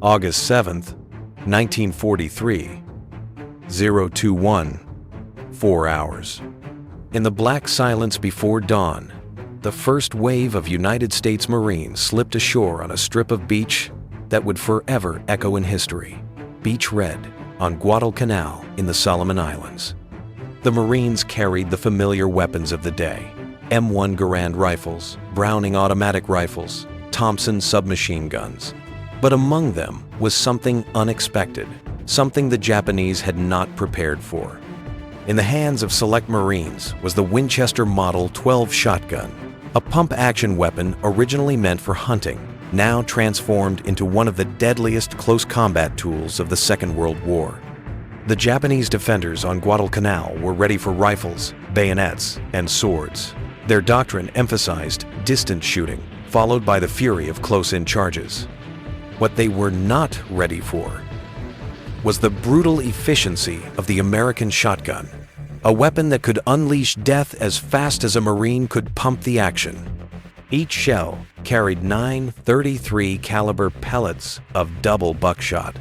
August 7th, 1943, 021, 4 hours. In the black silence before dawn, the first wave of United States Marines slipped ashore on a strip of beach that would forever echo in history. Beach Red on Guadalcanal in the Solomon Islands. The Marines carried the familiar weapons of the day: M1 Garand rifles, Browning automatic rifles, Thompson submachine guns. But among them was something unexpected, something the Japanese had not prepared for. In the hands of select Marines was the Winchester Model 12 shotgun, a pump-action weapon originally meant for hunting, now transformed into one of the deadliest close combat tools of the Second World War. The Japanese defenders on Guadalcanal were ready for rifles, bayonets, and swords. Their doctrine emphasized distant shooting, followed by the fury of close-in charges. What they were not ready for was the brutal efficiency of the American shotgun, a weapon that could unleash death as fast as a Marine could pump the action. Each shell carried 9 .33 caliber pellets of double buckshot.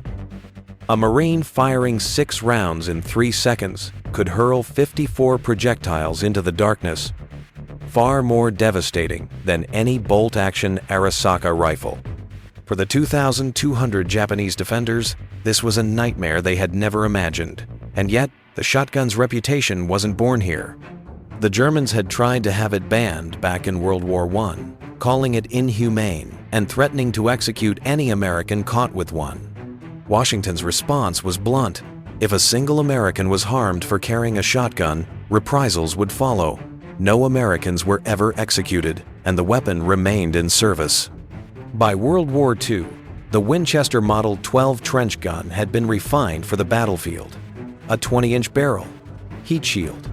A Marine firing 6 rounds in 3 seconds could hurl 54 projectiles into the darkness, far more devastating than any bolt-action Arisaka rifle. For the 2,200 Japanese defenders, this was a nightmare they had never imagined. And yet, the shotgun's reputation wasn't born here. The Germans had tried to have it banned back in World War I, calling it inhumane and threatening to execute any American caught with one. Washington's response was blunt. If a single American was harmed for carrying a shotgun, reprisals would follow. No Americans were ever executed, and the weapon remained in service. By World War II, the Winchester Model 12 trench gun had been refined for the battlefield. A 20-inch barrel, heat shield,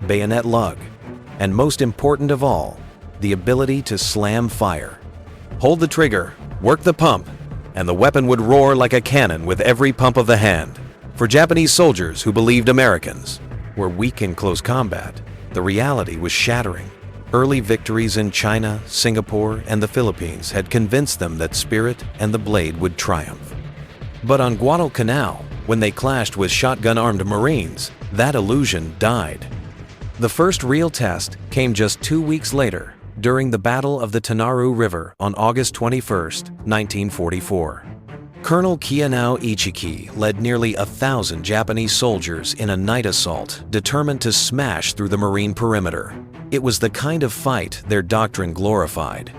bayonet lug, and most important of all, the ability to slam fire. Hold the trigger, work the pump, and the weapon would roar like a cannon with every pump of the hand. For Japanese soldiers who believed Americans were weak in close combat, the reality was shattering. Early victories in China, Singapore, and the Philippines had convinced them that spirit and the blade would triumph. But on Guadalcanal, when they clashed with shotgun-armed Marines, that illusion died. The first real test came just 2 weeks later, during the Battle of the Tanaru River on August 21, 1944. Colonel Kianao Ichiki led nearly 1,000 Japanese soldiers in a night assault determined to smash through the Marine perimeter. It was the kind of fight their doctrine glorified.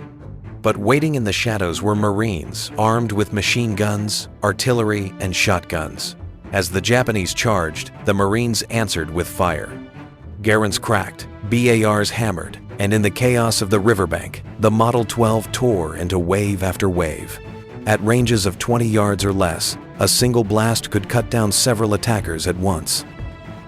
But waiting in the shadows were Marines armed with machine guns, artillery, and shotguns. As the Japanese charged, the Marines answered with fire. Garans cracked, BARs hammered, and in the chaos of the riverbank, the Model 12 tore into wave after wave. At ranges of 20 yards or less, a single blast could cut down several attackers at once.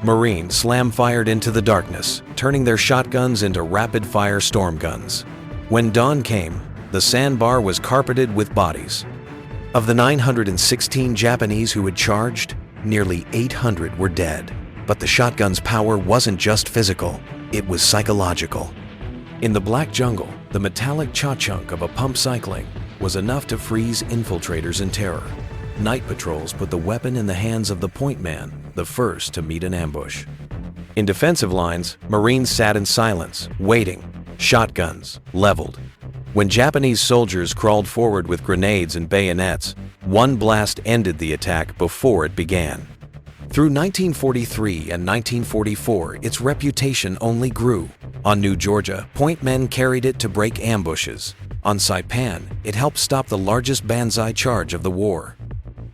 Marines slam-fired into the darkness, turning their shotguns into rapid-fire storm guns. When dawn came, the sandbar was carpeted with bodies. Of the 916 Japanese who had charged, nearly 800 were dead. But the shotgun's power wasn't just physical, it was psychological. In the black jungle, the metallic cha-chunk of a pump cycling was enough to freeze infiltrators in terror. Night patrols put the weapon in the hands of the point man, the first to meet an ambush. In defensive lines, Marines sat in silence, waiting, shotguns leveled. When Japanese soldiers crawled forward with grenades and bayonets, one blast ended the attack before it began. Through 1943 and 1944, its reputation only grew. On New Georgia, point men carried it to break ambushes. On Saipan, it helped stop the largest banzai charge of the war.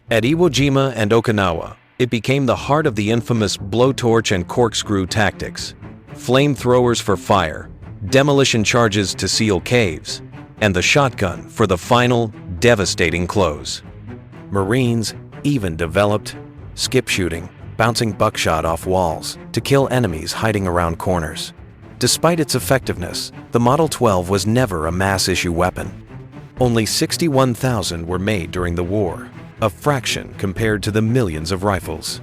At Iwo Jima and Okinawa, it became the heart of the infamous blowtorch and corkscrew tactics, flamethrowers for fire, demolition charges to seal caves, and the shotgun for the final, devastating close. Marines even developed skip shooting, bouncing buckshot off walls to kill enemies hiding around corners. Despite its effectiveness, the Model 12 was never a mass-issue weapon. Only 61,000 were made during the war, a fraction compared to the millions of rifles.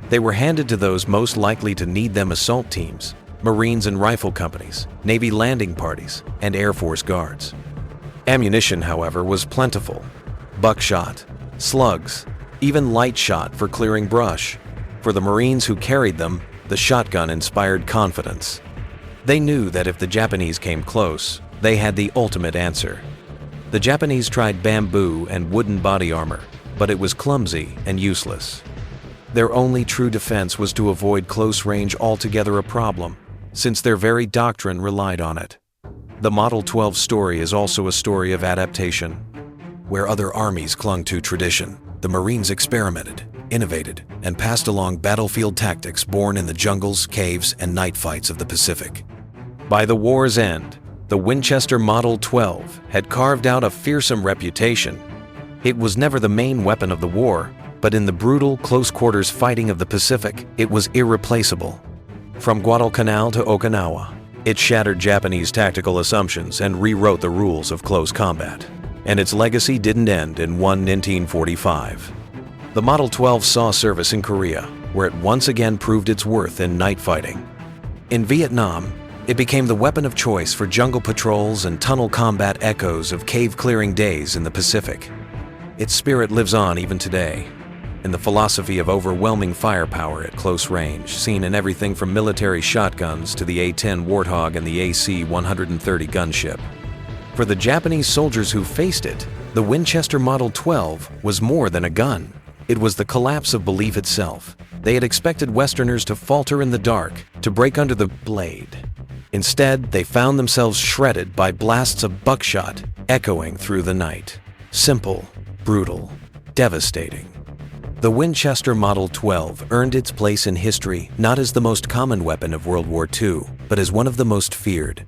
They were handed to those most likely to need them: assault teams, Marines and rifle companies, Navy landing parties, and Air Force guards. Ammunition, however, was plentiful. Buckshot, slugs, even light shot for clearing brush. For the Marines who carried them, the shotgun inspired confidence. They knew that if the Japanese came close, they had the ultimate answer. The Japanese tried bamboo and wooden body armor, but it was clumsy and useless. Their only true defense was to avoid close range altogether, a problem, since their very doctrine relied on it. The Model 12 story is also a story of adaptation. Where other armies clung to tradition, the Marines experimented, innovated, and passed along battlefield tactics born in the jungles, caves, and night fights of the Pacific. By the war's end, the Winchester Model 12 had carved out a fearsome reputation. It was never the main weapon of the war, but in the brutal, close-quarters fighting of the Pacific, it was irreplaceable. From Guadalcanal to Okinawa, it shattered Japanese tactical assumptions and rewrote the rules of close combat. And its legacy didn't end in 1945. The Model 12 saw service in Korea, where it once again proved its worth in night fighting. In Vietnam, it became the weapon of choice for jungle patrols and tunnel combat, echoes of cave-clearing days in the Pacific. Its spirit lives on even today, in the philosophy of overwhelming firepower at close range, seen in everything from military shotguns to the A-10 Warthog and the AC-130 gunship. For the Japanese soldiers who faced it, the Winchester Model 12 was more than a gun. It was the collapse of belief itself. They had expected Westerners to falter in the dark, to break under the blade. Instead, they found themselves shredded by blasts of buckshot echoing through the night. Simple, brutal, devastating. The Winchester Model 12 earned its place in history not as the most common weapon of World War II, but as one of the most feared,